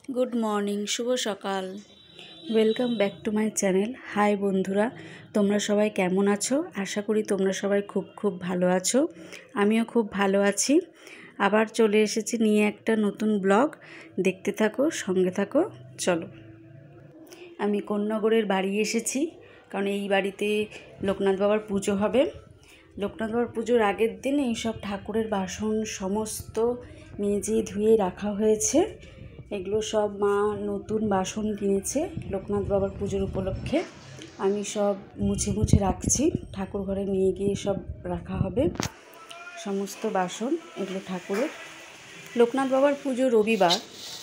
Good morning, শুভ সকাল। Welcome back to my channel. Hi বন্ধুরা, তোমরা সবাই কেমন আছো? আশা করি তোমরা সবাই খুব ভালো আছো। আমিও খুব ভালো আছি। আবার চলে এসেছি নিয়ে একটা নতুন ব্লগ। দেখতে থাকো, সঙ্গে থাকো, চলো। আমি কোন্নগরের বাড়ি এসেছি, কারণ এই বাড়িতে লোকনাথ বাবার পুজো হবে। লোকনাথ বাবার পুজোর আগের দিন এইসব ঠাকুরের বাসন সমস্ত মেজে ধুয়ে রাখা হয়েছে। এগুলো সব মা নতুন বাসন কিনেছে লোকনাথ বাবার পুজোর উপলক্ষে। আমি সব মুছে রাখছি, ঠাকুর ঘরে নিয়ে গিয়ে সব রাখা হবে সমস্ত বাসন। এগুলো ঠাকুরের। লোকনাথ বাবার পুজো রবিবার,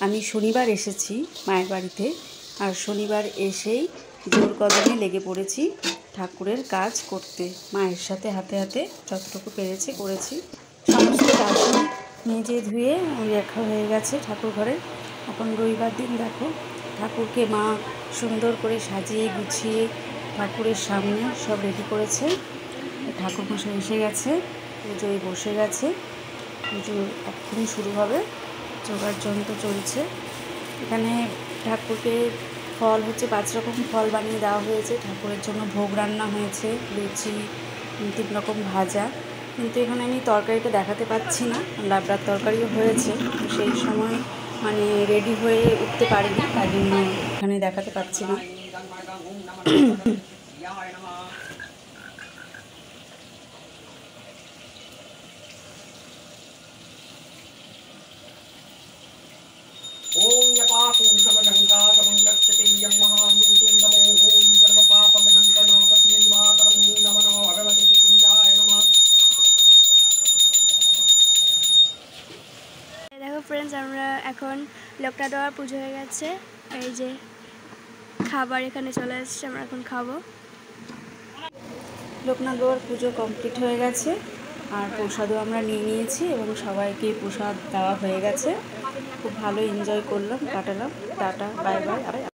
আমি শনিবার এসেছি মায়ের বাড়িতে। আর শনিবার এসেই জোর কদমে লেগে পড়েছি ঠাকুরের কাজ করতে। মায়ের সাথে হাতে হাতে যতটুকু পেরেছি করেছি। সমস্ত বাসন মেজে ধুয়ে রাখা হয়ে গেছে ঠাকুর ঘরে। এখন রবিবার দিন দেখো, ঠাকুরকে মা সুন্দর করে সাজিয়ে গুছিয়ে ঠাকুরের সামনে সব রেডি করেছে। ঠাকুর মশাই এসে গেছে, পুজোয় বসে গেছে। পুজো এক্ষুনি শুরু হবে, জোগাড় যন্ত্র চলছে। এখানে ঠাকুরকে ফল হচ্ছে 5 রকম ফল বানিয়ে দেওয়া হয়েছে। ঠাকুরের জন্য ভোগ রান্না হয়েছে, লুচি, 3 রকম ভাজা। কিন্তু এখানে আমি তরকারিটা দেখাতে পাচ্ছি না, লাবড়ার তরকারিও হয়েছে। সেই সময় রেডি হয়ে উঠতে পারিনি, তাই জন্য এখানে দেখাতে পাচ্ছি না। ओम यपाकुं समलंकासमंगच्छते यं महाभूतिं नमो ओम सर्वपापविनङ्कनो तस्मै मातरं नमो भगवते तुल्याय नमः। দেখো ফ্রেন্ডস, আমরা এখন লোকনাথ বাবার পুজো হয়ে গেছে। এই যে খাবার এখানে চলে আসছে, আমরা এখন খাবো। লোকনাথ বাবার পুজো কমপ্লিট হয়ে গেছে, আর প্রসাদও আমরা নিয়ে নিয়েছি এবং সবাইকে প্রসাদ দেওয়া হয়ে গেছে। খুব ভালো এনজয় করলাম, কাটালাম। Tata, bye bye.